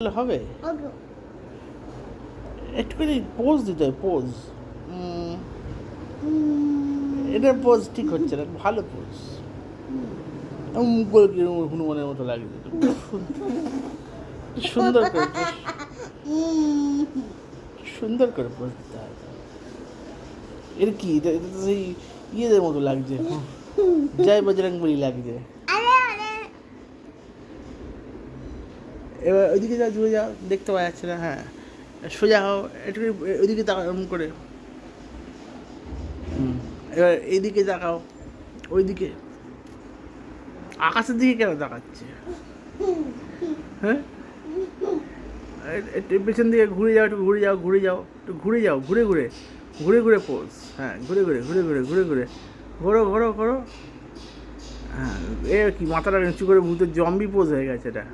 হবে একটুখানি পোজ দিতে হয় পোজ এটা পোজ ঠিক হচ্ছে না ভালো পোজ মুখগুলো কিরকম হনুমানের মতো লাগছে সুন্দর করে সুন্দর করে পোজ দিতে হয় এটা কি এটা তো সেই ইয়েদের মতো লাগছে জয় বজরং বলি লাগছে এবার ওইদিকে যাও দূরে যাও দেখতে পাওয়া যাচ্ছে না হ্যাঁ সোজা হও একটু ওইদিকে তাকাও এরকম করে এবার এইদিকে তাকাও ওইদিকে আকাশের দিকে কেন তাকাচ্ছে হ্যাঁ একটু পেছন দিকে ঘুরে যাও একটু ঘুরে যাও ঘুরে যাও একটু ঘুরে যাও ঘুরে ঘুরে ঘুরে ঘুরে পোজ হ্যাঁ ঘুরে ঘুরে ঘুরে ঘুরে ঘুরে ঘুরে ঘোরো ঘোরো ঘোরো হ্যাঁ এ কি মাথাটা নিচু করে ভূতের জম্বি পোজ হয়ে গেছে এটা